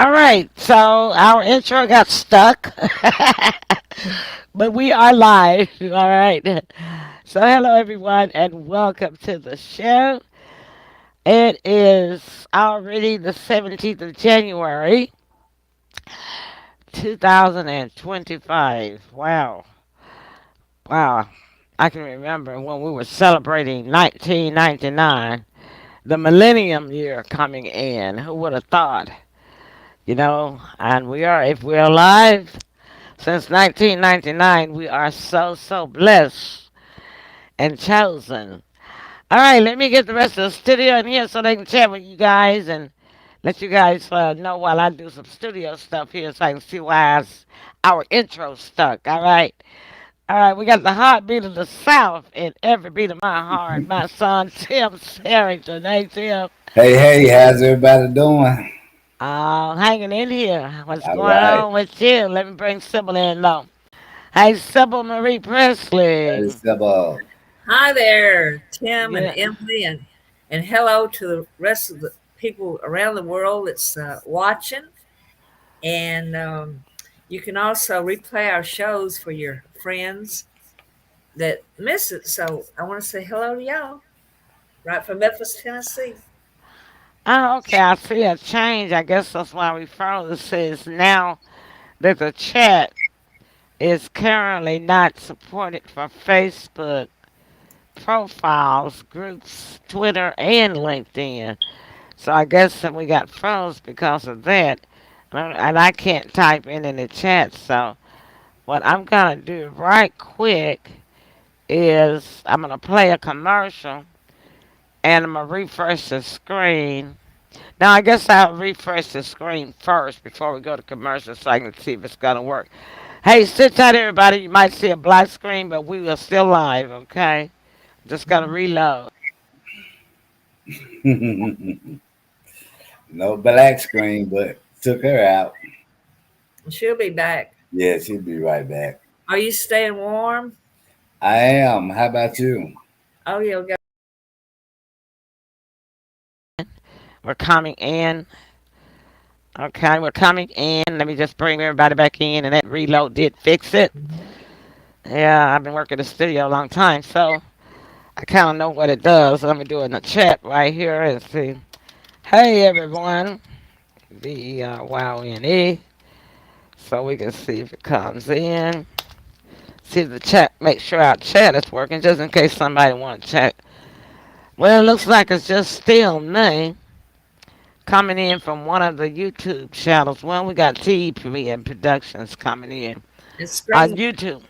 All right, so our intro got stuck, but we are live. All right. So, hello everyone, and welcome to the show. It is already the 17th of January, 2025. Wow. Wow. I can remember when we were celebrating 1999, the millennium year coming in. Who would have thought? And if we're alive since 1999, we are so, so blessed and chosen. All right, let me get the rest of the studio in here so they can chat with you guys and let you guys know while I do some studio stuff here so I can see why our intro stuck. All right. All right, we got the heartbeat of the South in every beat of my heart. My son, Tim Harrington. Hey, Tim. Hey, hey, how's everybody doing? Hanging in here. What's All going right. on with you? Let me bring Sybil in, though. Hey, Sybil Marie That Presley. is about Hi there, Tim and Yeah. Emily, and hello to the rest of the people around the world that's watching. And you can also replay our shows for your friends that miss it. So I want to say hello to y'all, right from Memphis, Tennessee. Oh, okay. I see a change. I guess that's why we froze. It says now that the chat is currently not supported for Facebook profiles, groups, Twitter, and LinkedIn. So I guess that we got froze because of that. And I can't type in the chat. So what I'm going to do right quick is I'm going to play a commercial and I'm going to refresh the screen. Now, I guess I'll refresh the screen first before we go to commercial so I can see if it's going to work. Hey, sit tight, everybody. You might see a black screen, but we are still live, okay? Just got to reload. no black screen, but took her out. She'll be back. Yeah, she'll be right back. Are you staying warm? I am. How about you? Oh, you'll go. We're coming in. Okay, we're coming in. Let me just bring everybody back in, and that reload did fix it. Yeah, I've been working the studio a long time, so I kind of know what it does. Let me do it in the chat right here and see. Hey, everyone. VERYONE. So we can see if it comes in. See if the chat, make sure our chat is working, just in case somebody want to chat. Well, it looks like it's just still me coming in from one of the YouTube channels. Well, we got TV and Productions coming in It's on spring. YouTube.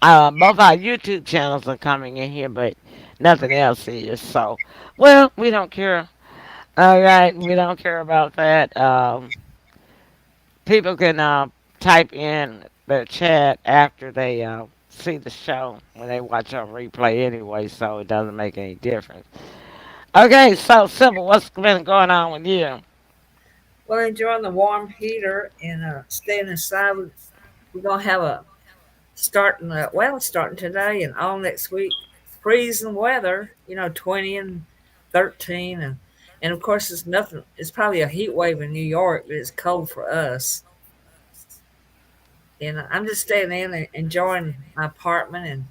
Both our YouTube channels are coming in here, but nothing else is. So, well, we don't care. All right, we don't care about that. People can type in their chat after they see the show when they watch on replay anyway, so it doesn't make any difference. Okay, so Sybil, what's been going on with you? Well, enjoying the warm heater and staying inside. We're gonna have a starting today and all next week, freezing weather, 20 and 13. And of course, it's nothing, it's probably a heat wave in New York, but it's cold for us. And I'm just staying in and enjoying my apartment and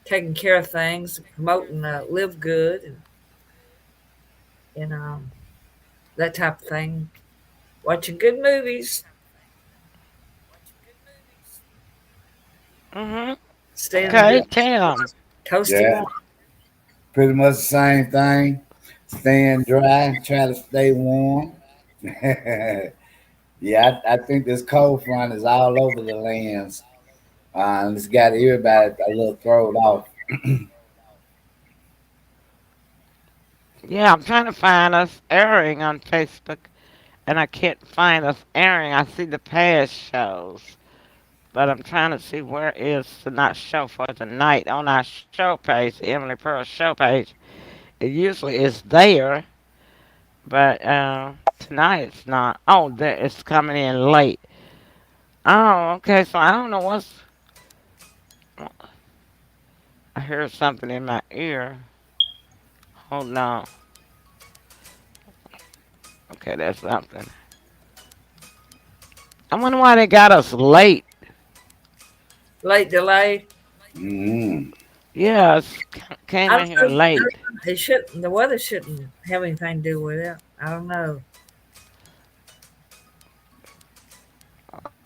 taking care of things, promoting Live Good and that type of thing. Watching good movies, Mm-hmm. staying a Okay, good Tim. toasty Yeah, warm. pretty much the same thing. Staying dry, try to stay warm. Yeah, I think this cold front is all over the lands. And it's got everybody a little thrown off. Yeah, I'm trying to find us airing on Facebook, and I can't find us airing. I see the past shows, but I'm trying to see where is the not show for tonight on our show page, the Emily Pearl show page. It usually is there, but tonight it's not. Oh, there, it's coming in late. Oh, okay. So I don't know what's. I heard something in my ear. Hold on. Okay, that's something. I wonder why they got us late. Late delay. Mm. Yes, came I in don't here know. late. It shouldn't. The weather shouldn't have anything to do with it. I don't know.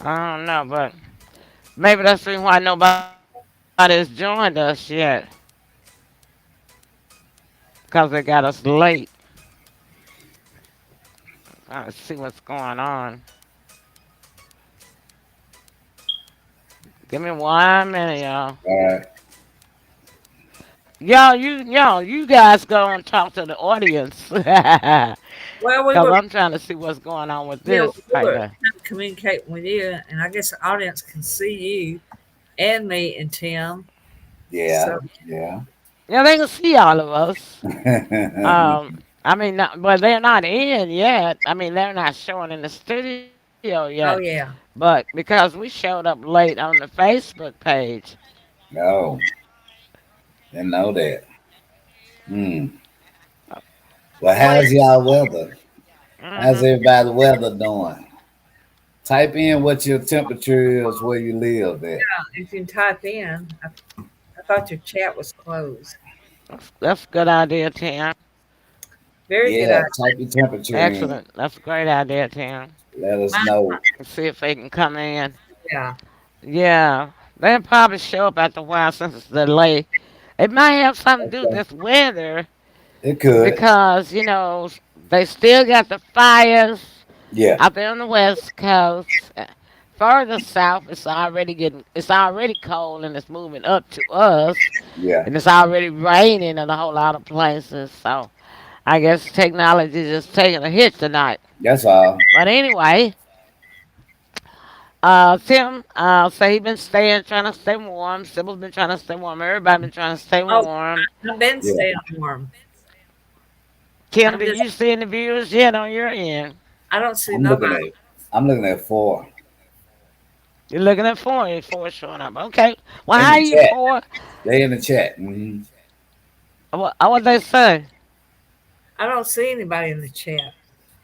I don't know, but maybe that's the reason why nobody's joined us yet. Because they got us late. Trying to see what's going on. Give me 1 minute, y'all. All right. You guys go and talk to the audience. Because Well, we were, I'm trying to see what's going on with you know, this we right were now. kind of communicating with you, and I guess the audience can see you and me and Tim. Yeah. So, Yeah. Yeah, they can see all of us. I mean, but they're not in yet. I mean, they're not showing in the studio yet. oh But yeah. because we showed up late on the Facebook page. Oh, didn't know that. Hmm. Well, Well, how's y'all weather? How's Hmm. everybody weather doing? Type in what your temperature is where you live at. if you type in, I thought your chat was closed. That's a good idea, Tim. Very good Yeah, idea. type your temperature in. Excellent. That's a great idea, Tim. Let us Mine, know. See if they can come in. yeah. Yeah, they'll probably show up after a while since it's delayed. It might have something to do with Okay. this weather It could. because, they still got the fires Yeah. out there on the west coast. Further south, it's already cold and it's moving up to us, Yeah. and it's already raining in a whole lot of places. So I guess technology is just taking a hit tonight. That's all. But anyway, Tim, say he been trying to stay warm. Sybil's been trying to stay warm. Everybody been trying to stay Oh, warm. I've been Yeah. staying warm. Kim, I'm did just, you see any viewers yet on your end? I don't see I'm looking nobody. at I'm looking at four You're looking at four showing up. Okay. Well, in how the you chat. four? They in the chat. Hmm. What they say? I don't see anybody in the chat.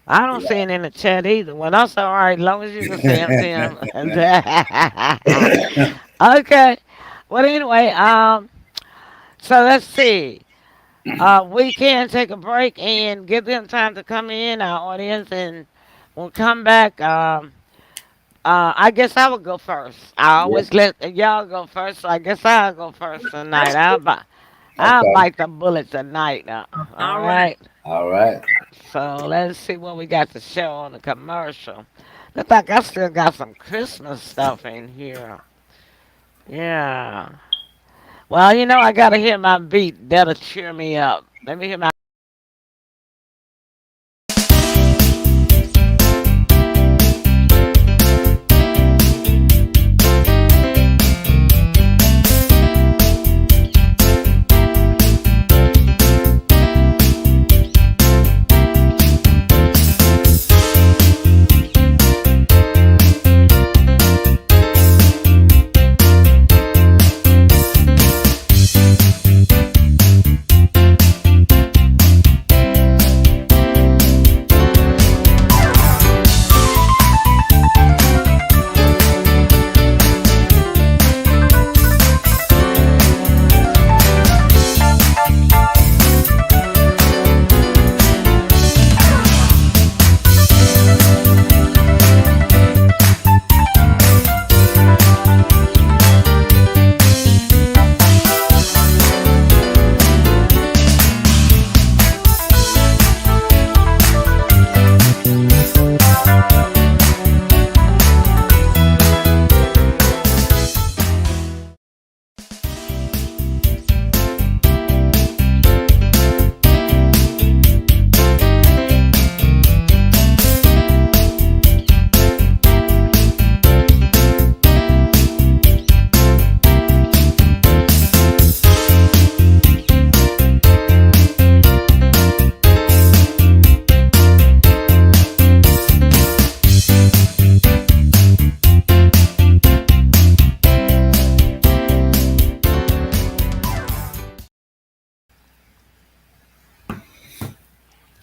I don't see it in the chat either. Well, that's all right, long as you can see them, Tim. Okay. Well, anyway, so let's see. We can take a break and give them time to come in, our audience, and we'll come back. I guess I would go first. I Yeah. always let y'all go first, so I guess I'll go first tonight. That's good. I'll Okay. bite the bullet tonight. All All right. right. All right. So let's see what we got to show on the commercial. Look like I still got some Christmas stuff in here. Yeah. Well, I gotta hear my beat. That'll cheer me up. Let me hear my.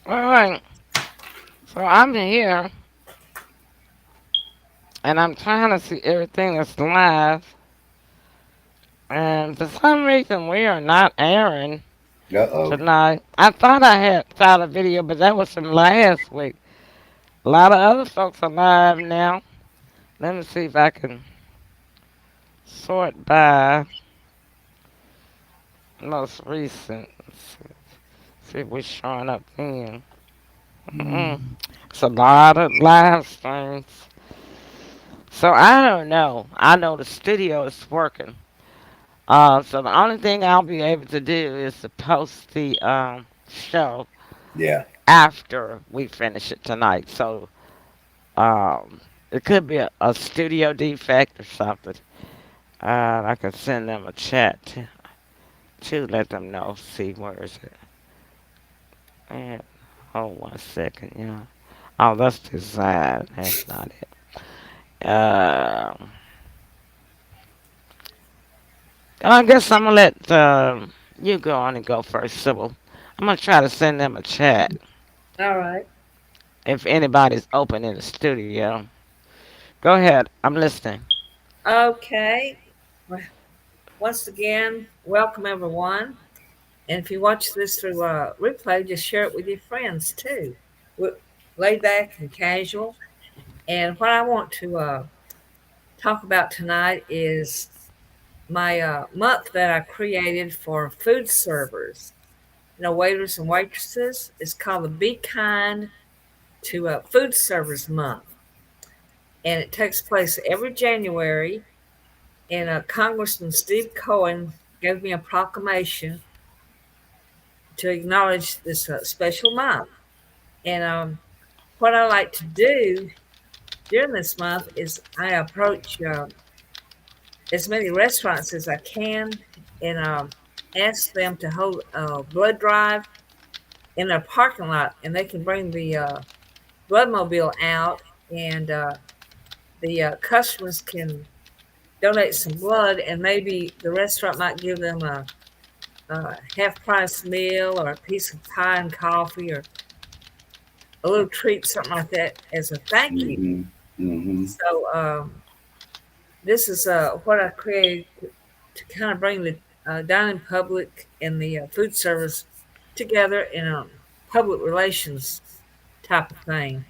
All right. So I'm here, and I'm trying to see everything that's live. And for some reason, we are not airing Uh-oh. tonight. I thought I had found a video, but that was from last week. A lot of other folks are live now. Let me see if I can sort by most recent. See if we're showing up then. Mm-mm. It's a lot of live streams. So I don't know. I know the studio is working. So the only thing I'll be able to do is to post the show Yeah. after we finish it tonight. So um, it could be a studio defect or something. I can send them a chat to let them know. See, where is it? And hold 1 second, yeah. Oh, that's design. That's not it. I guess I'm gonna let you go on and go first, Sybil. I'm gonna try to send them a chat All right. if anybody's open in the studio. Go ahead. I'm listening. Okay. Well, once again, welcome everyone. And if you watch this through replay, just share it with your friends too. we Laid back and casual. And what I want to talk about tonight is my month that I created for food servers, waiters and waitresses. It's called the Be Kind to Food Servers Month. And it takes place every January. And Congressman Steve Cohen gave me a proclamation to acknowledge this special month. And what I like to do during this month is I approach as many restaurants as I can and ask them to hold a blood drive in their parking lot, and they can bring the blood mobile out, and the customers can donate some blood, and maybe the restaurant might give them a half price meal or a piece of pie and coffee or a little treat, something like that, as a thank you. Mm-hmm. Mm-hmm. So this is what I created to kind of bring the dining public and the food service together in a public relations type of thing.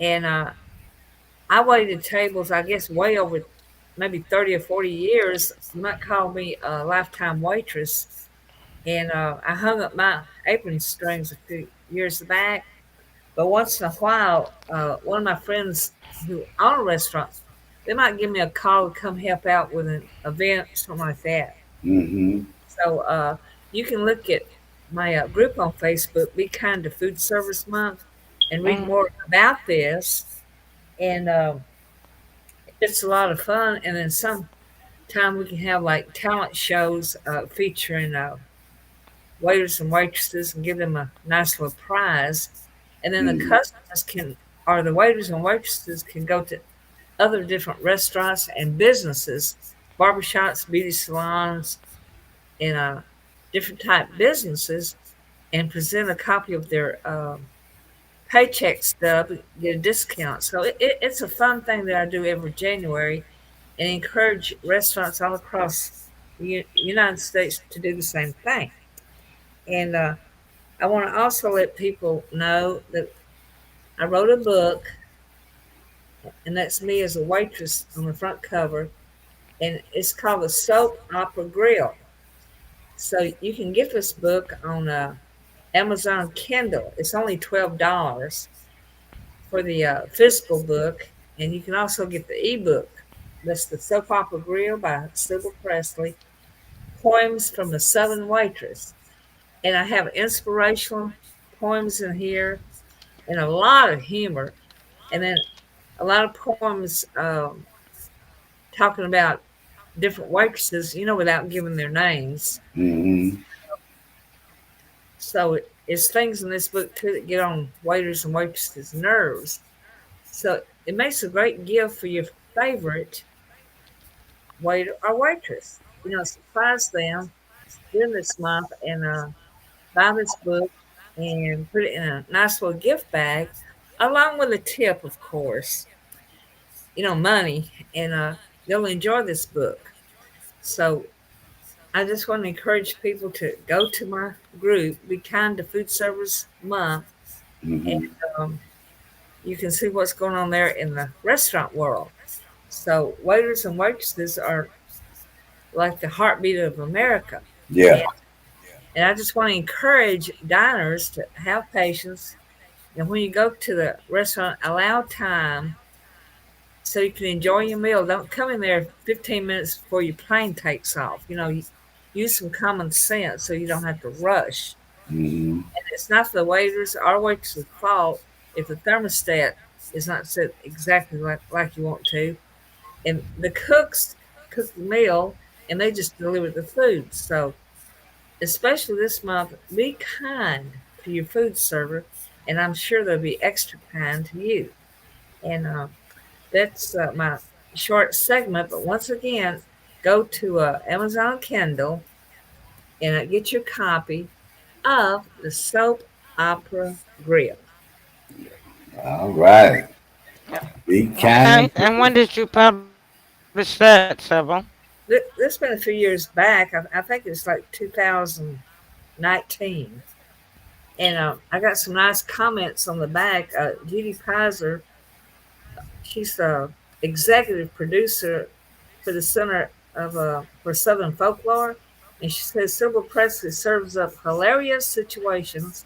And I waited tables, I guess, way over maybe 30 or 40 years. You might call me a lifetime waitress. And I hung up my apron strings a few years back. But once in a while, one of my friends who own a restaurant, they might give me a call to come help out with an event, something like that. Mm-hmm. So you can look at my group on Facebook, Be Kind to Food Service Month, and read Mm, more about this. And it's a lot of fun. And then sometime we can have like talent shows featuring waiters and waitresses and give them a nice little prize. And then the Mm-hmm. customers can, or the waiters and waitresses can go to other different restaurants and businesses, barbershops, beauty salons, and different type businesses, and present a copy of their paycheck stub, get a discount. So it's a fun thing that I do every January, and encourage restaurants all across the United States to do the same thing. And I want to also let people know that I wrote a book, and that's me as a waitress on the front cover, and it's called the Soap Opera Grill. So you can get this book on Amazon Kindle. It's only $12 for the physical book, and you can also get the ebook. That's the Soap Opera Grill by Sybil Presley, Poems from the Southern Waitress. And I have inspirational poems in here and a lot of humor, and then a lot of poems talking about different waitresses, without giving their names. Mm-hmm. So it's things in this book too that get on waiters and waitresses' nerves. So it makes a great gift for your favorite waiter or waitress. Surprise them during this month and buy this book and put it in a nice little gift bag, along with a tip, of course. money, and they'll enjoy this book. So I just want to encourage people to go to my group, Be Kind to Food Service Month, and Hmm. um, you can see what's going on there in the restaurant world. So waiters and waitresses are like the heartbeat of America. And, Yeah. and I just want to encourage diners to have patience. And when you go to the restaurant, allow time so you can enjoy your meal. Don't come in there 15 minutes before your plane takes off. Use some common sense so you don't have to rush. Hmm. And it's not the waiters or waitresses' fault if the thermostat is not set exactly like you want to. And the cooks cook the meal and they just deliver the food. So, especially this month, be kind to your food server, and I'm sure they'll be extra kind to you. And that's my short segment. But once again, go to Amazon Kindle and get your copy of the Soap Opera Grill. All right. Be kind. Okay. And when did you publish that, Sybil? This been a few years back. I think it's like 2019. And I got some nice comments on the back. Judy Pizer, she's the executive producer for the Center for Southern Folklore, and she says Sybil Presley serves up hilarious situations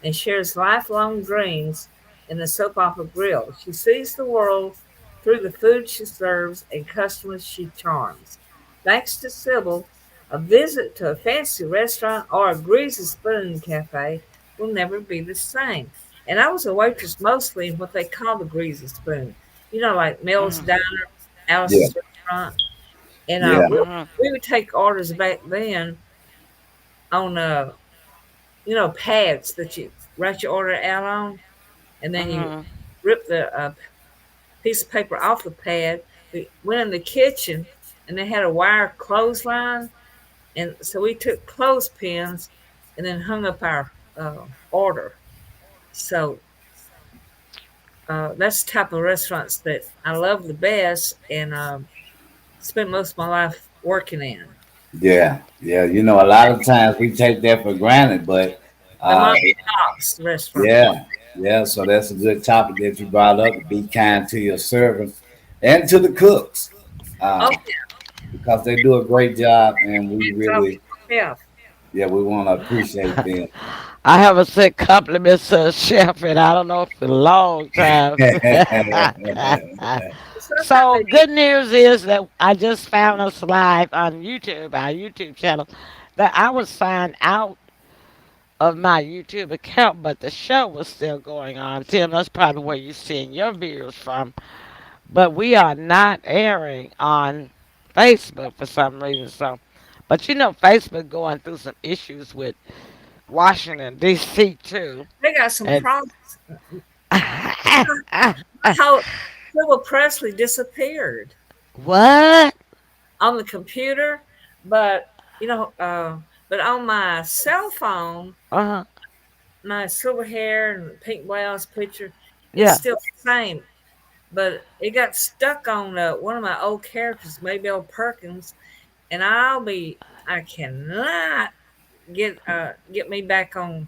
and shares lifelong dreams in the soap opera grill. She sees the world through the food she serves and customers she charms. Thanks to Sybil, a visit to a fancy restaurant or a greasy spoon cafe will never be the same. And I was a waitress mostly in what they call the greasy spoon. Like Mel's Mm-hmm. Diner, Yeah. Alice's Restaurant. And Yeah. Mm-hmm. we would take orders back then on, pads that you write your order out on. And then you Mm-hmm. rip the piece of paper off the pad. We went in the kitchen and they had a wire clothesline. And so we took clothespins and then hung up our order. So that's the type of restaurants that I love the best and spent most of my life working in. Yeah. Yeah. A lot of times we take that for granted, but The uh, mom and pops restaurant. yeah, yeah. So that's a good topic that you brought up. To be kind to your servant and to the cooks, Oh, uh, because they do a great job, and we it's all really, chef. yeah, we want to appreciate them. I haven't said compliments to a chef in I don't know for a long time. Sometimes So they good news is that I just found us live on YouTube, our YouTube channel, that I was signed out of my YouTube account, but the show was still going on. Tim, that's probably where you're seeing your views from. But we are not airing on Facebook for some reason. So, but Facebook going through some issues with Washington D.C. too, they got some and problems. How Sybil Presley disappeared what? on the computer, but but on my cell phone, Uh huh. my silver hair and pink blouse picture is Yeah. still the same. But it got stuck on one of my old characters, Maybelle Perkins, and I cannot get me back on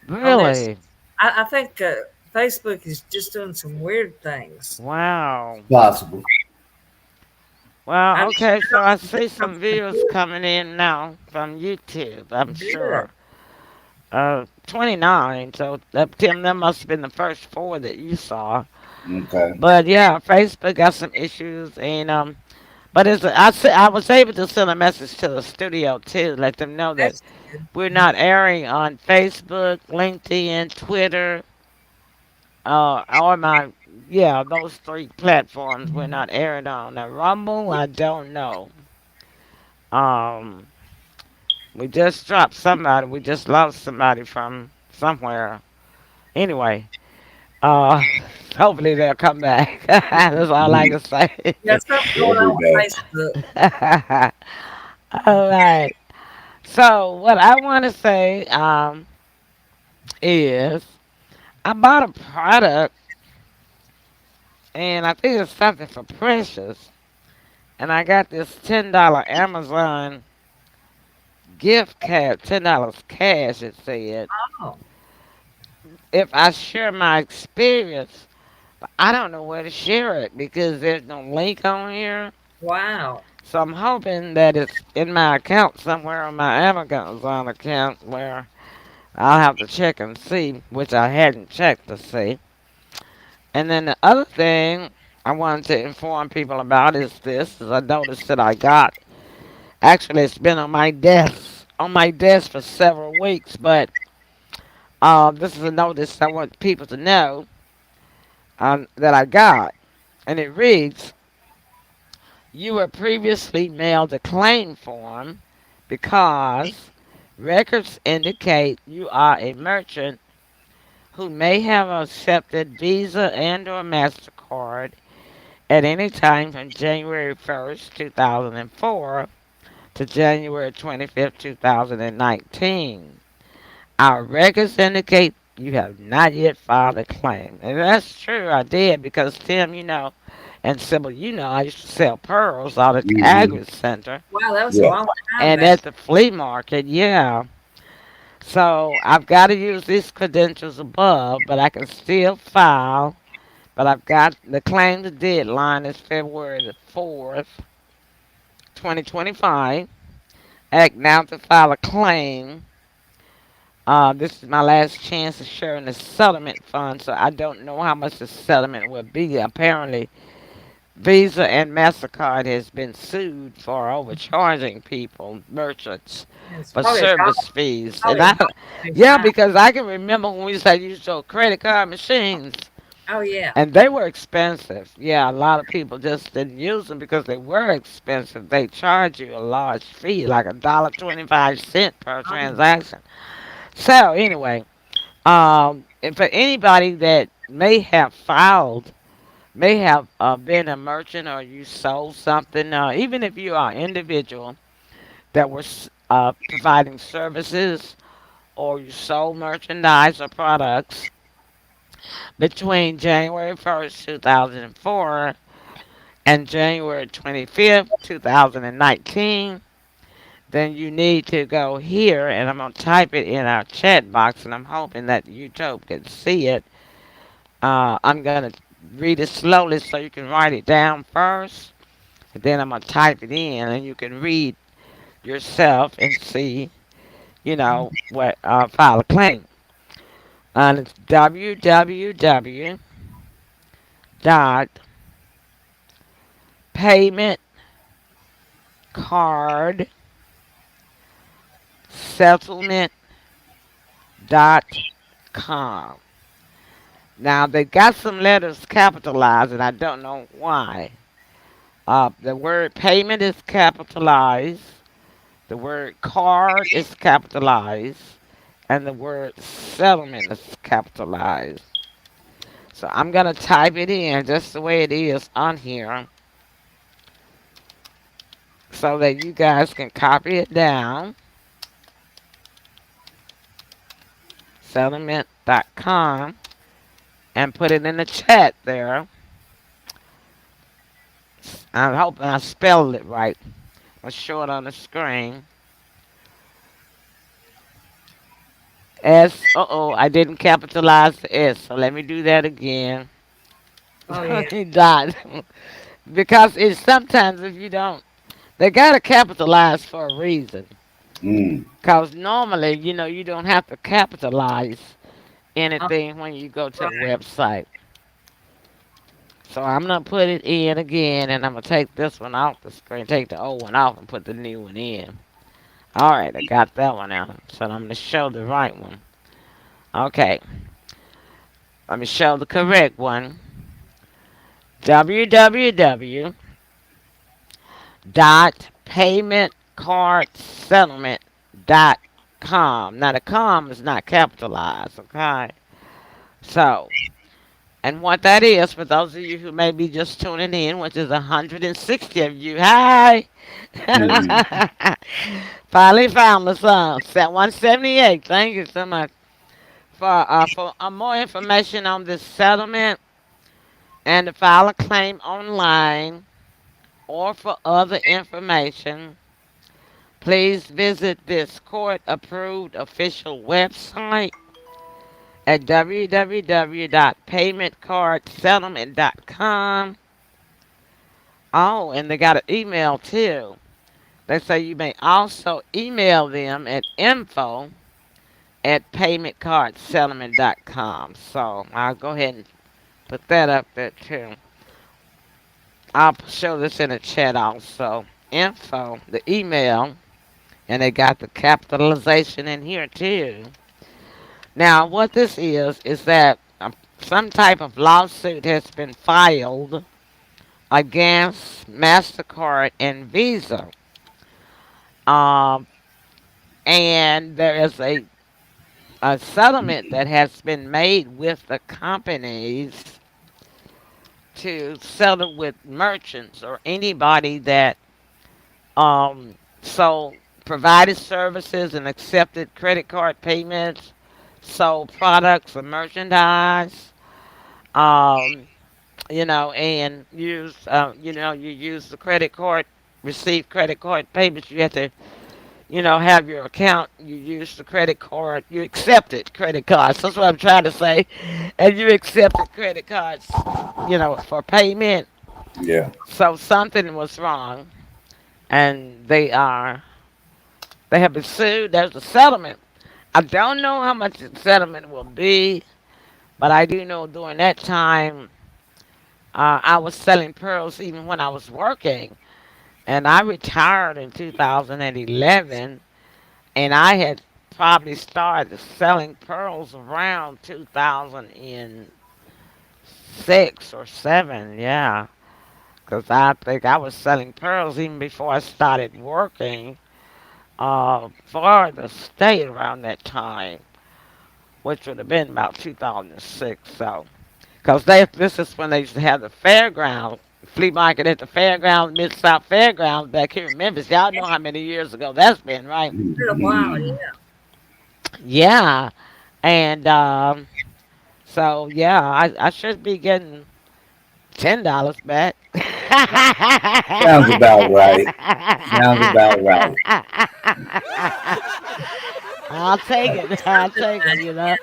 this. Really? I think Facebook is just doing some weird things. Wow. Possible. I Well, need okay, to so I know see some something views good. coming in now from YouTube, I'm Good. sure. 29, so Tim, that must have been the first four that you saw. Okay. But yeah, Facebook got some issues, and but I was able to send a message to the studio too, let them know that That's good. we're not airing on Facebook, LinkedIn, Twitter, or my yeah, those three platforms. We're not airing on. Now Rumble, I don't know. Um, we just dropped somebody. We just lost somebody from somewhere. Anyway, uh, hopefully they'll come back. That's all I can say. Got something We'll going be on back. with Facebook. All right. So what I want to say is I bought a product and I think it's something for Precious. And I got this $10 Amazon gift card, $10 cash. It said Oh, if I share my experience, but I don't know where to share it because there's no link on here. wow. So I'm hoping that it's in my account somewhere on my Amazon account where I'll have to check and see, which I hadn't checked to see. And then the other thing I wanted to inform people about is this, is I noticed that I got, actually it's been on my desk for several weeks, but this is a notice I want people to know that I got. And it reads, you were previously mailed a claim form because records indicate you are a merchant who may have accepted Visa and or MasterCard at any time from January 1st, 2004 to January 25th, 2019. Our records indicate you have not yet filed a claim. And that's true, I did because Tim, and Sybil, I used to sell pearls out at the Mm-hmm. Agri Center Wow, that was a Yeah. long time and back. at the flea market, yeah. So I've got to use these credentials above, but I can still file. But I've got the claim to deadline is February the 4th, 2025. Act now to file a claim. This is my last chance of sharing the settlement fund, so I don't know how much the settlement will be. Apparently, Visa and MasterCard has been sued for overcharging people, merchants, It's for probably a service dollar, fees. probably And a I, dollar yeah, twenty-five. because I can remember when we used to use those credit card machines, Oh yeah. and they were expensive. Yeah, a lot of people just didn't use them because they were expensive. They charge you a large fee, like $1.25 per Oh, transaction. So anyway, and for anybody that may have been a merchant or you sold something, even if you are an individual that was providing services or you sold merchandise or products between January 1st, 2004 and January 25th, 2019, then you need to go here and I'm going to type it in our chat box and I'm hoping that YouTube can see it. I'm going to read it slowly so you can write it down first. And then I'm going to type it in and you can read yourself and see, what file a claim. And it's www dot payment card settlement dot com. Now they got some letters capitalized and I don't know why. The word payment is capitalized. The word card is capitalized. And the word settlement is capitalized. So I'm going to type it in just the way it is on here so that you guys can copy it down. Settlement.com and put it in the chat there. I'm hoping I spelled it right. I'll show it on the screen. I didn't capitalize the S, so let me do that again. oh yeah. Dot. Because it's sometimes if you don't, they gotta capitalize for a reason. Mm. Because normally, you don't have to capitalize Oh, anything when you go to the right. website. So I'm gonna put it in again, and I'm gonna take this one off the screen, take the old one off, and put the new one in. All right, I got that one out. So I'm gonna show the right one. Okay, let me show the correct one. www dot paymentcardsettlement.com. Now the com is not capitalized, okay? So, and what that is, for those of you who may be just tuning in, which is 160 of you, hi! Mm. Finally found the song, set 178. Thank you so much for more information on this settlement And to file a claim online or for other information, please visit this court approved official website at www.paymentcardsettlement.com. Oh, and they got an email too. They say you may also email them at info@paymentcardsettlement.com. So I'll go ahead and put that up there too. I'll show this in the chat also. Info, the email, and they got the capitalization in here too. Now, what this is that some type of lawsuit has been filed against MasterCard and Visa. Um, and there is a settlement that has been made with the companies to settle with merchants or anybody that so provided services and accepted credit card payments, sold products or merchandise, um, and you use the credit card, receive credit card payments. You have to, have your account. You use the credit card. You accepted credit cards. That's what I'm trying to say. And you accepted credit cards, for payment. Yeah. So something was wrong, and they have been sued. There's a settlement. I don't know how much the settlement will be, but I do know during that time, I was selling pearls even when I was working. And I retired in 2011, and I had probably started selling pearls around 2006 or 7, yeah. Because I think I was selling pearls even before I started working for the state around that time, which would have been about 2006. So, because this is when they used to have the fairground flea market at the fairgrounds, Mid South Fairgrounds back here in Memphis. Y'all know how many years ago that's been, right? For a while, Mm-hmm. yeah. Yeah, and so yeah, I should be getting $10 back. Sounds about right. Sounds about right. I'll take it. I'll take it. Yeah.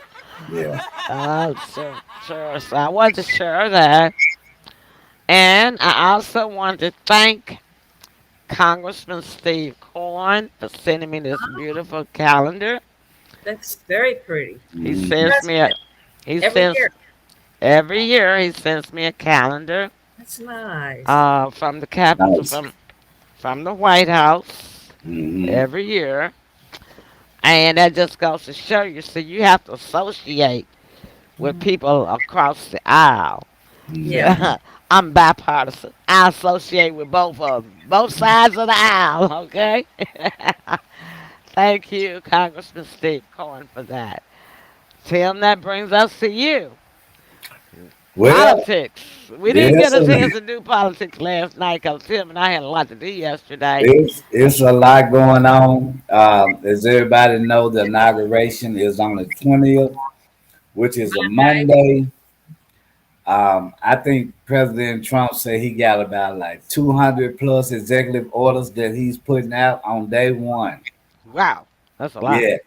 Sure, sure. So I wasn't sure of that. And I also want to thank Congressman Steve Cohen for sending me this beautiful calendar. That's very pretty. He He Mm-hmm. sends does me a that he every sends year. every year he sends me a calendar That's nice. from the Capitol Nice. from the White House Mm-hmm. every year. And that just goes to show you, so you have to associate with Mhm. people across the aisle. Yeah. Mm-hmm. So, I'm bipartisan. I associate with both of them, both sides of the aisle, okay? Thank you, Congressman Steve Cohen, for that. Tim, that brings us to you. Well, Politics. We didn't yes, get a sir. chance to do politics last night because Tim and I had a lot to do yesterday. It's a lot going on. As everybody know, the inauguration is on the 20th, which is a Monday. Monday. I think President Trump said he got about like 200 plus executive orders that he's putting out on day one. Wow, that's a lot. Yeah,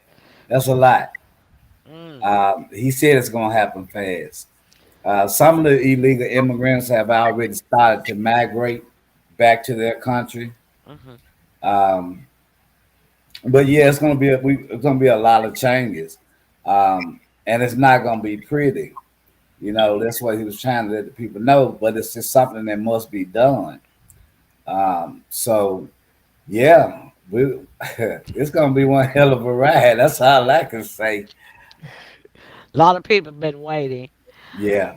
that's a lot. Mm, He said it's going to happen fast. Some of the illegal immigrants have already started to migrate back to their country. hmm Um, but yeah, it's going to be a lot of changes, and it's not going to be pretty. You know, that's what he was trying to let the people know. But it's just something that must be done. So yeah, it's gonna be one hell of a ride. That's all I can say. A lot of people have been waiting. Yeah,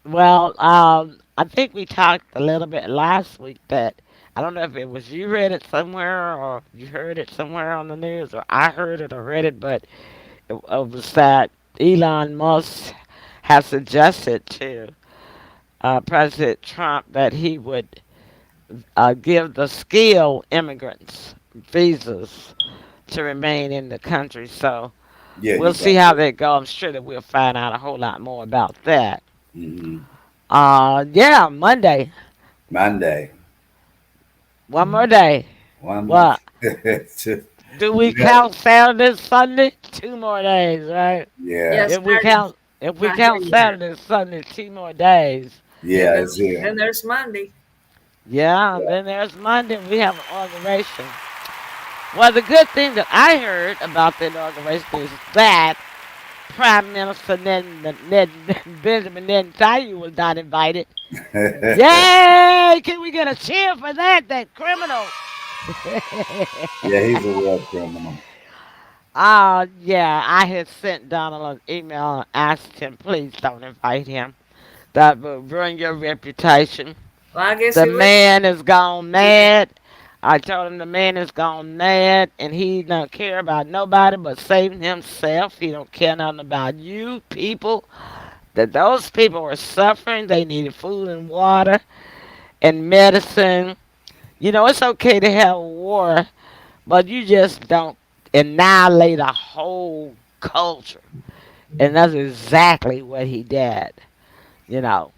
Well, I think we talked a little bit last week that I don't know if it was you read it somewhere or you heard it somewhere on the news or I heard it or read it, but it was that Elon Musk has suggested to President Trump that he would give the skilled immigrants visas to remain in the country. So yeah, we'll you see got how it. that goes. I'm sure that we'll find out a whole lot more about that. Hmm. Yeah, Monday. Monday. One more day. One. What? Do we Yeah, count Saturday, Sunday? 2 more days, right? yeah, Yes, Saturday. If we I hear count you there. Saturday, Sunday, 2 more days. And yeah. It's here. then there's Monday. Yeah, and then there's Monday. We have an inauguration. Well, the good thing that I heard about the inauguration is that Prime Minister Benjamin Netanyahu was not invited. Yay! Can we get a cheer for that? That criminal. Yeah, he's a war criminal. Yeah, I had sent Donald an email and asked him, please don't invite him. That will ruin your reputation. Well, I guess The he would. man has gone mad. I told him the man has gone mad and he don't care about nobody but saving himself. He don't care nothing about you people. That those people were suffering. They needed food and water and medicine. You know, it's okay to have war, but you just don't annihilate a whole culture. And that's exactly what he did. You know,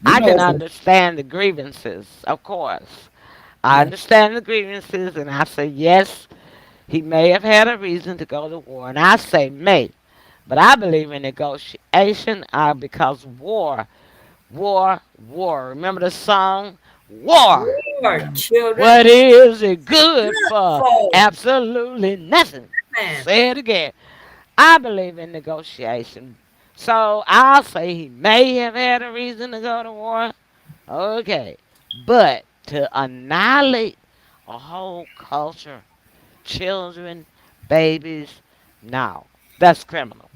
You I know, can it's a, understand the grievances, of course. I Yeah. understand the grievances, and I say, yes, he may have had a reason to go to war. And I say, may. But I believe in negotiation because war. Remember the song? War. War, yeah. children. What is it good for? For Absolutely nothing. man. Say it again. I believe in negotiation. So I'll say he may have had a reason to go to war. Okay. But to annihilate a whole culture, children, babies, no. That's criminal.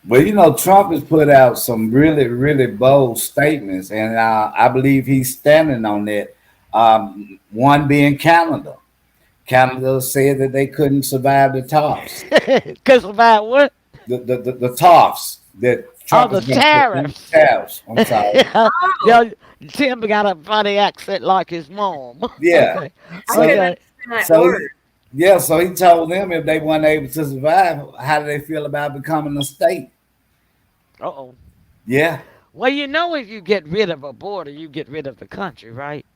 Well, you know, Trump has put out some really, really bold statements, and I believe he's standing on that. One being Canada. Canada said that they couldn't survive the talks. Because about what? The talks that Oh, Trump the is going to put in tariffs. tariffs. I'm sorry. Oh, Yo, Tim got a funny accent like his mom. Yeah. Okay. I So, couldn't Okay. understand that so word. yeah. So he told them if they weren't able to survive, how do they feel about becoming a state? Uh-oh. Yeah. Well, you know, if you get rid of a border, you get rid of the country, right?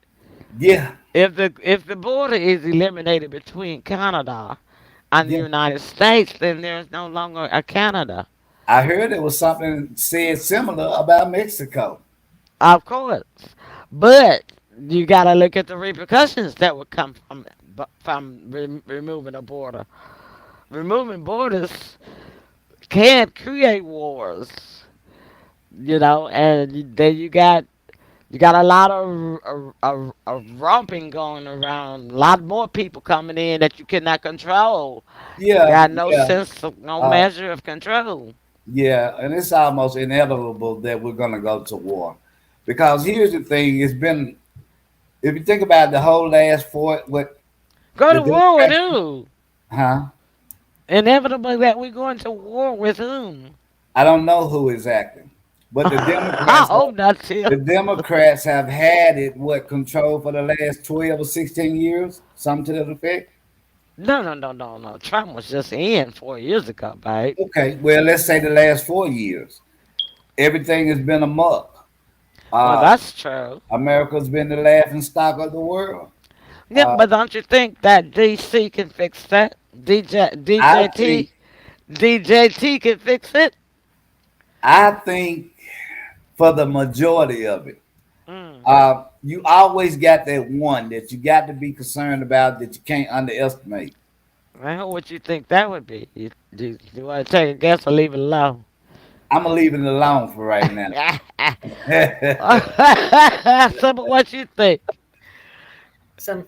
Yeah. If the border is eliminated between Canada and the Yeah. United States, then there's no longer a Canada. I heard there was something said similar about Mexico. Of course. But you got to look at the repercussions that would come from removing a border. Removing borders can create wars, and then you got a lot of romping going around, a lot more people coming in that you cannot control. You Yeah. got no Yeah. sense of no Uh, measure of control. yeah. And it's almost inevitable that we're going to go to war. Because here's the thing it's been, if you think about the whole last four, what Go the to war with Democrats, who? huh? Inevitably that we're going to war with whom? I don't know who exactly, but I hope not, Tim. The Democrats have had it what control for the last 12 or 16 years, something to that effect. No, no, no, no, no. Trump was just in 4 years ago, babe. Okay, well, let's say the last 4 years, everything has been a muck. Well, Uh, that's true. America's been the laughing stock of the world. Yeah, Uh, but don't you think that DC can fix that? I think, DJT can fix it? I think for the majority of it, Mm. you always got that one that you got to be concerned about that you can't underestimate. Well, what you think that would be? You want to take a guess or leave it alone? I'm gonna leave it alone for right now. So, but what you think? Some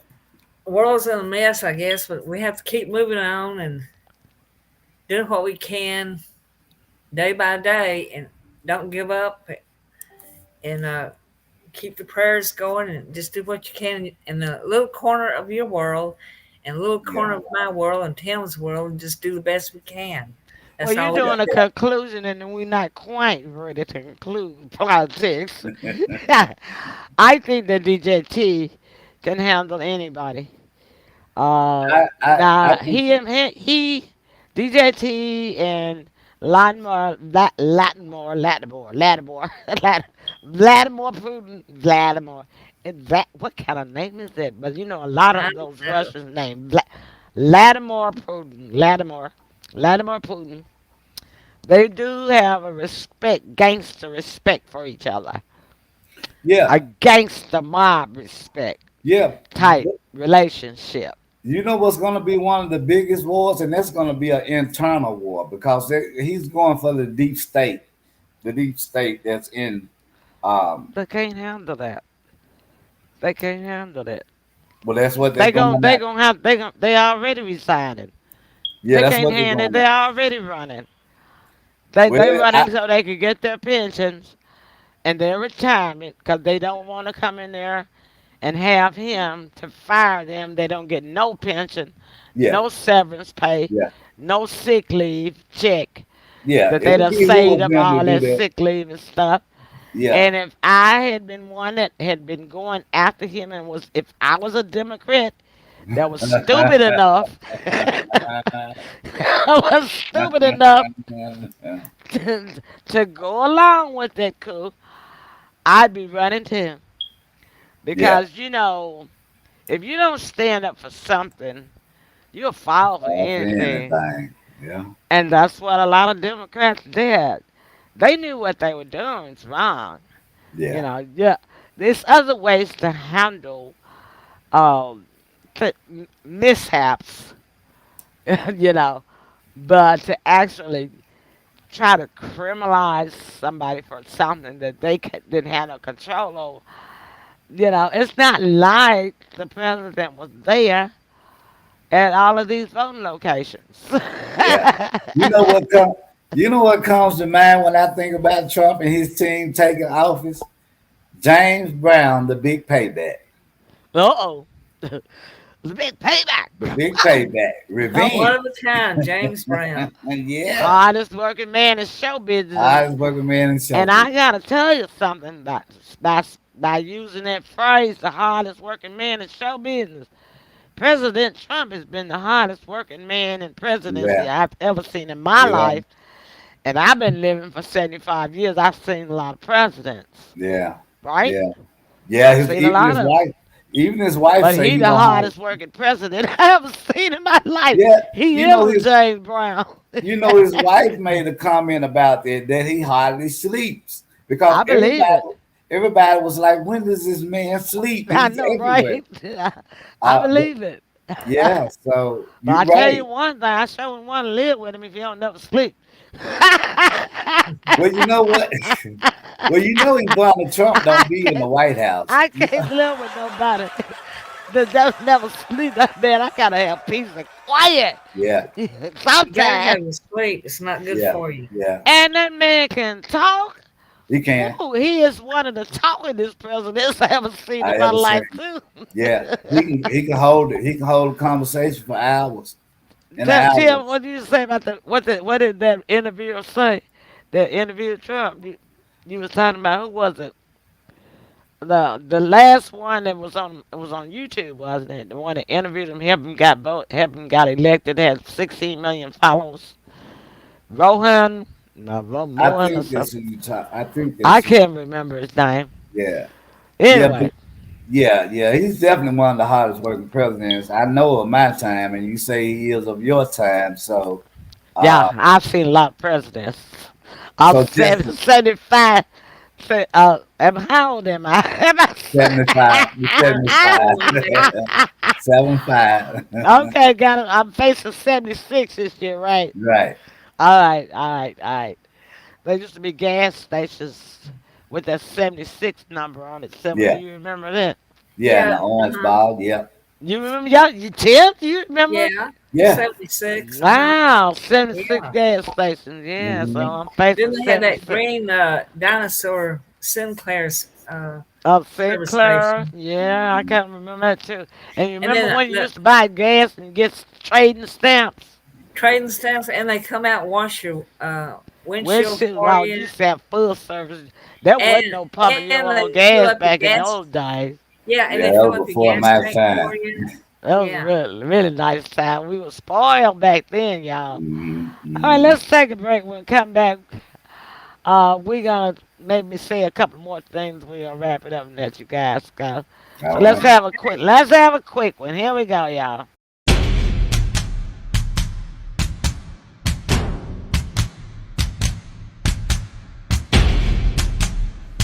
world's in a mess, I guess, but we have to keep moving on and doing what we can day by day, and don't give up, and keep the prayers going, and just do what you can in the little corner of your world, and a little Yeah, corner of my world and Tim's world, and just do the best we can. Well, That's you're all we yeah. can doing a do. conclusion, and then we're not quite ready to conclude politics. I think that DJT can handle anybody. I Now think DJT and Lattimore, Vladimir Putin, Vladimir. And that, what kind of name is that? But you know, a lot I of don't those know. Russians' names, Vladimir Putin. They do have a gangster respect for each other, Yeah, a gangster mob respect yeah. type relationship. You know what's going to be one of the biggest wars, and that's going to be an internal war because he's going for the deep state that's in. Um, They can't handle that. They can't handle that. well, that's what they're going to have. They already resigning. Yeah, They that's can't what they're handle it. going to. They already running. They Well, running so they can get their pensions and their retirement because they don't want to come in there and have him to fire them. They don't get no pension, yeah, no severance pay, yeah, no sick leave check. yeah. That they It'll done saved behoove up them to all do that that. sick leave and stuff. Yeah. And if I had been one that had been going after him and was, if I was a Democrat that was stupid enough, I was stupid enough to go along with that coup, I'd be running too. Yeah. Because, you know, if you don't stand up for something, you'll fall for For anything. anything. Yeah. And that's what a lot of Democrats did. They knew what they were doing was wrong. You Yeah. know, yeah. There's other ways to handle um, mishaps, you know, but to actually try to criminalize somebody for something that they didn't have no control over. You know, it's not like the president was there at all of these voting locations. Yeah. You know what come you know what comes to mind when I think about Trump and his team taking office? James Brown, the big payback. Uh-oh. The big payback. The big payback. One Revenge. of a kind, James Brown. And yeah. Hardest working man in show business. I was working man in And showbiz. I gotta tell you something by using that phrase, the hardest working man in show business. President Trump has been the hardest working man in presidency Yeah. I've ever seen in my Yeah. life. And I've been living for 75 years. I've seen a lot of presidents, Yeah. right? Yeah. Yeah. I've seen a lot of them. Even his wife But say he he the the hardest. hardest working president I ever seen in my life. Yeah. He You know is a his James Brown. his wife made a comment about that he hardly sleeps because I believe it. everybody was like, when does this man sleep? I He's know, everywhere. right? I But believe it. yeah, so But you're I tell you right. one thing, I sure wouldn't want to live with him if he don't never sleep. Well, you know what? Well, Ivana Trump don't be in the White House. I can't live with nobody that don't never sleep. Man, I gotta have peace and quiet Yeah, You gotta sometimes. have a sleep. It's not good yeah, for you. yeah. And that man can talk. He can. Ooh, he is one of the talkingest presidents I ever seen I in my ever life seen. too. Yeah, he can hold it. He can hold a conversation for hours and Tim, hours. what did you say about what did that interviewer say? That interviewed Trump. You was talking about, who was it? The last one that was on, it was on YouTube, wasn't it? The one that interviewed him, helped him got elected, had 16 million followers. Rohan, no, I Mohan or think that's who something. you talk. I think I that's who. can't remember his name. Yeah, yeah, Anyway, yeah. He's definitely one of the hardest working presidents I know of my time, and you say he is of your time. So, yeah, uh, I've seen a lot of presidents. I'm so just 75. How old am I? Am I 75, 75, Oh, yeah. 75. okay, got it. I'm facing 76 this year, right? Right. All right, all right, all right. There used to be gas stations with that 76 number on it. Simple. Do Yeah. you remember that? Yeah. And Yeah. the orange Uh-huh. ball. Yeah. You remember, y'all? You, Tim? You remember? Yeah. Yeah. 76. Uh-huh. Wow, 76 Yeah. gas stations. Yeah, so Hmm. I'm facing Then they had that 76. green dinosaur Sinclair's Of service Sinclair, station. yeah, I Mhm. can remember that too. And you And remember then when you the used to buy gas and get trading stamps? trading stamps, and they come out and wash your windshield Windshield, for wow, you. you used to have full service. There And wasn't no pumping and your they own fill gas up your back in gas. those days. Yeah, and Yeah. they That fill was up your before gas my tank time. for you. That was a Yeah. really, really nice time. We were spoiled back then, y'all. Mm-hmm. All right, Mm-hmm. let's take a break. When we come back, we're gonna maybe say a couple more things. We're gonna wrap it up and let you guys go. So All let's right. have a quick. Let's have a quick one. Here we go, y'all.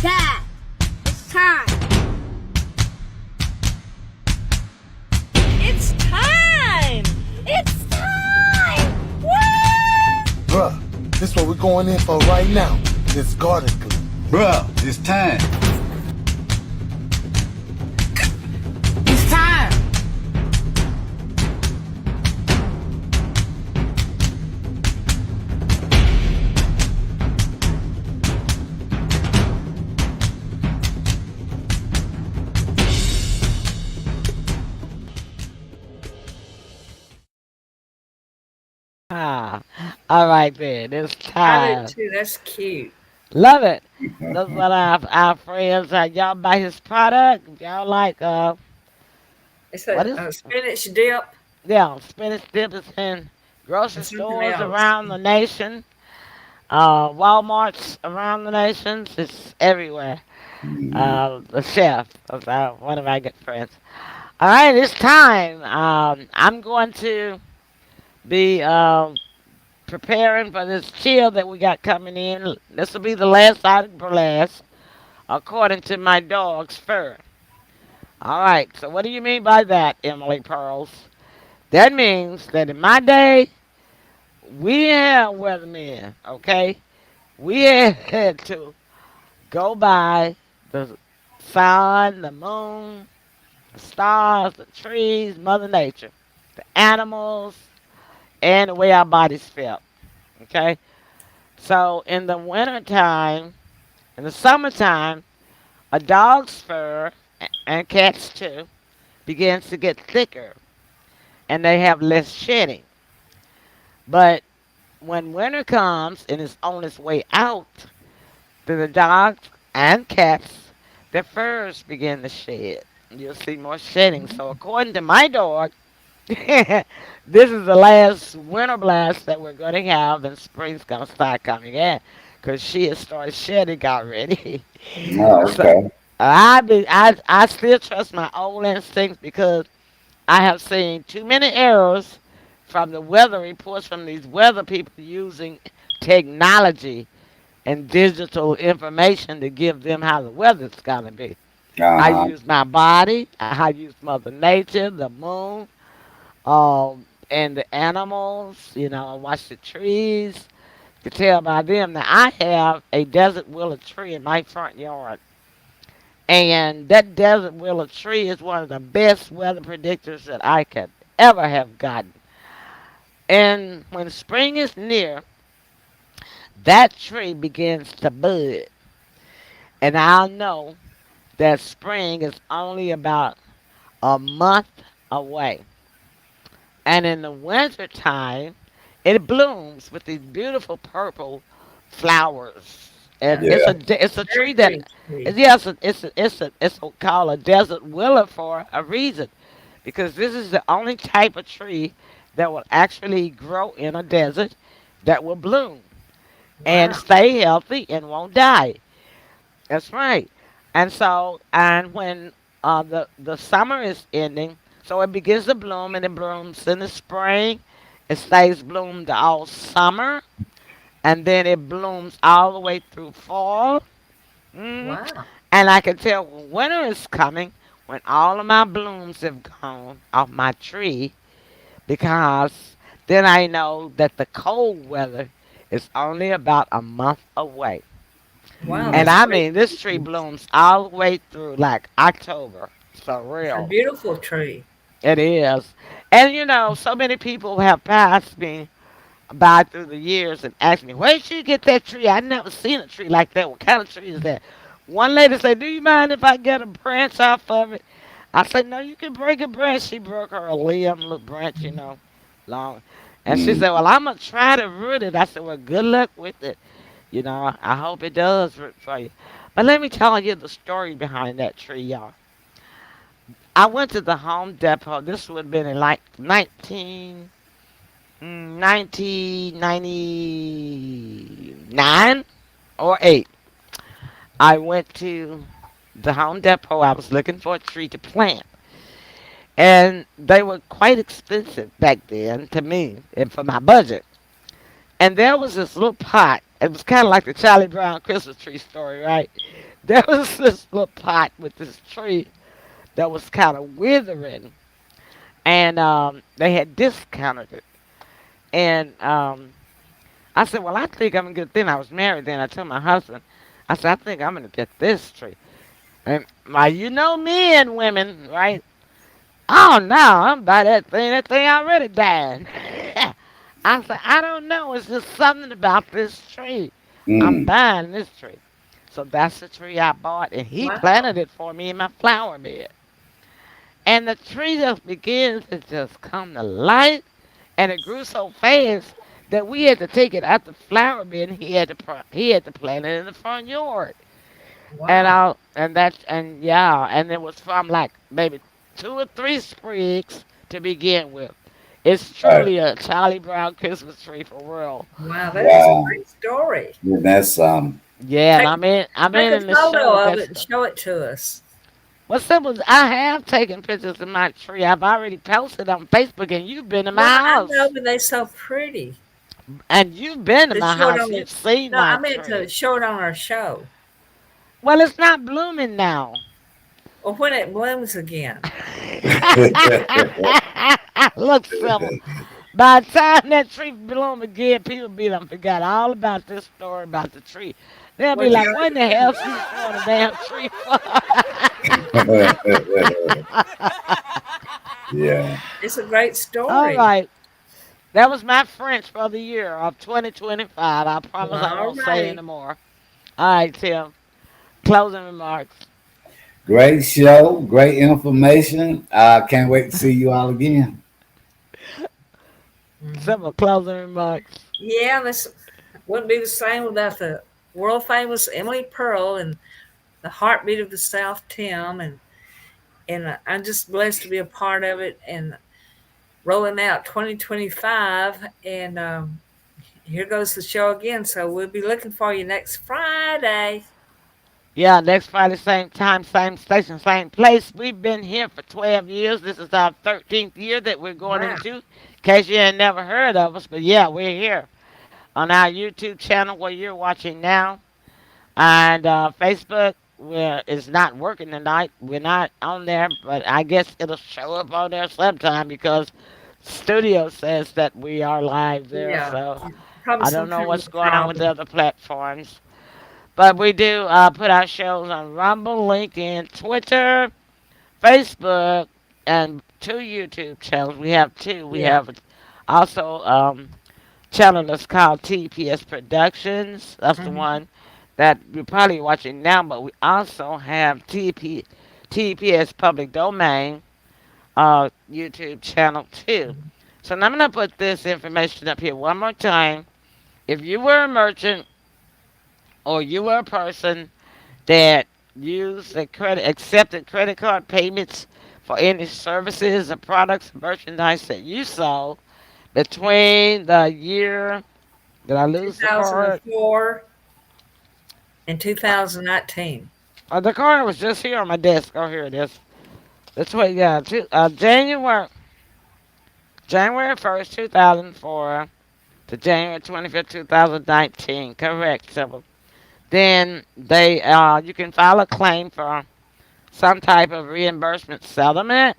Dad, it's time. It's time! It's time! Woo! Bruh, this what we're going in for right now. This garden club. Bruh, it's time. It's time. Ah, all right then. It's I do time. too. That's cute. Love it. That's what our friends y'all buy his product. Y'all like It's what is a spinach dip yeah, spinach dip is in and grocery something stores else. around the nation. Walmarts around the nations. It's everywhere. Mm-hmm. The chef of one of my good friends. All right, it's time. I'm going to be preparing for this chill that we got coming in. This will be the last item for last, according to my dog's fur. All right, so what do you mean by that, Emily Pearls? That means that in my day, we didn't have weathermen, okay? We had to go by the sun, the moon, the stars, the trees, Mother Nature, the animals, and the way our bodies felt, okay? So in the wintertime, in the summertime, a dog's fur, and cats too, begins to get thicker and they have less shedding. But when winter comes and is on its way out, then the dogs and cats, their furs begin to shed. You'll see more shedding. So according to my dog, this is the last winter blast that we're going to have, and spring's going to start coming in because she has started shedding already. Oh, So okay. I still trust my old instincts because I have seen too many errors from the weather reports from these weather people using technology and digital information to give them how the weather's gonna be. I Uh-huh. use my body. I use Mother Nature, the moon, and the animals. I watch the trees. You can tell by them. Now I have a desert willow tree in my front yard, and that desert willow tree is one of the best weather predictors that I could ever have gotten. And when spring is near, that tree begins to bud. And I'll know that spring is only about a month away. And in the winter time, it blooms with these beautiful purple flowers. And Yeah. it's Yeah. a Very tree that pretty tree. yes, it's called a desert willow for a reason, because this is the only type of tree that will actually grow in a desert that will bloom and Wow. stay healthy and won't die. That's right. And when the summer is ending, so it begins to bloom and it blooms in the spring. It stays bloomed all summer, and then it blooms all the way through fall. hmm Wow. And I can tell when winter is coming when all of my blooms have gone off my tree, because then I know that the cold weather is only about a month away. Wow, And that's Mm-hmm. I great mean, this tree news. blooms all the way through like October. For It's a real. beautiful tree. It is. And so many people have passed me by through the years and asked me, where did you get that tree? I never seen a tree like that. What kind of tree is that? One lady said, do you mind if I get a branch off of it? I said, no, you can break a branch. She broke her a limb, little branch, long. And she said, well, I'm going to try to root it. I said, well, good luck with it. I hope it does root for you. But let me tell you the story behind that tree, y'all. I went to the Home Depot. This would have been in like 1999 or 8. I went to the Home Depot. I was looking for a tree to plant. And they were quite expensive back then to me and for my budget. And there was this little pot. It was kind of like the Charlie Brown Christmas tree story, right? There was this little pot with this tree that was kind of withering, and they had discounted it. And I said, "Well, I think I'm gonna get." Then I was married. Then I told my husband, I said, "I think I'm gonna get this tree." And my, you know, me and women, right? Oh no, I'm by that thing. That thing already died. I said, I don't know. It's just something about this tree. I'm Mm. buying this tree. So that's the tree I bought, and he Wow. planted it for me in my flower bed. And the tree just begins to just come to life, and it grew so fast that we had to take it out the flower bed, and he had to plant it in the front yard. And Wow. I and that's and yeah, and it was from like maybe 2 or 3 sprigs to begin with. It's Right. truly a Charlie Brown Christmas tree for real. Wow. That is a Wow. great story. Yeah, that's Yeah, and Take I'm in take a in the show photo with of that it and stuff. show it to us. What's simple is I have taken pictures of my tree. I've already posted on Facebook, and you've been to my Well, I know, house. but they're so pretty. And you've been to To my show it house. on You've the seen No, my I meant to tree. show it on our show. Well, it's not blooming now. Or when it blooms again. Look, Sybil. By the time that tree bloom again, people be done forgot all about this story about the tree. They'll be Well, like, tell what in it the again. hell she's throwing a damn tree for? yeah. It's a great All story. right. That was my French for the year of 2025. I Well, promise I all won't say righty. anymore. All right, Tim. Closing remarks. Great show, great information. Can't wait to see you all again. Hmm. Simple closing remarks. Yeah, this wouldn't be the same without the world famous Emily Pearl and the heartbeat of the South, Tim, and I'm just blessed to be a part of it and rolling out 2025. And here goes the show again. So we'll be looking for you next Friday. Yeah, next Friday, same time, same station, same place. We've been here for 12 years. This is our 13th year that we're going Wow. into. In case you ain't never heard of us, but yeah, we're here on our YouTube channel where you're watching now. And Facebook is not working tonight. We're not on there, but I guess it'll show up on there sometime because Studio says that we are live there. Yeah. So Probably I some don't know kind of what's a going on with the problem. other platforms. But we do put our shows on Rumble, LinkedIn, Twitter, Facebook, and 2 YouTube channels. We have two. We Yeah. have also channel that's called TPS Productions. That's the Hmm. one that you're probably watching now. But we also have TPS Public Domain YouTube channel too. So now I'm gonna put this information up here one more time. If you were a merchant or you were a person that used a credit accepted credit card payments for any services or products or merchandise that you sold between the year, did I lose the card? 2004 and 2019. The card was just here on my desk. Oh, here it is. That's what, yeah, January 1st, 2004 to January 25th, 2019. Correct, Sybil. Then you can file a claim for some type of reimbursement settlement,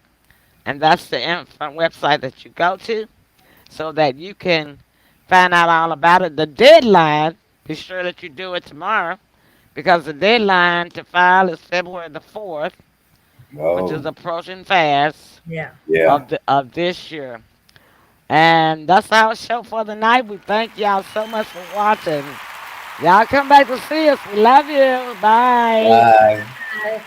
and that's the website that you go to so that you can find out all about it. The deadline, be sure that you do it tomorrow because the deadline to file is February the 4th, which is Oh, approaching fast Yeah. yeah. of this year. And that's our show for the night. We thank y'all so much for watching. Y'all come back to see us. We love you. Bye. Bye. Bye.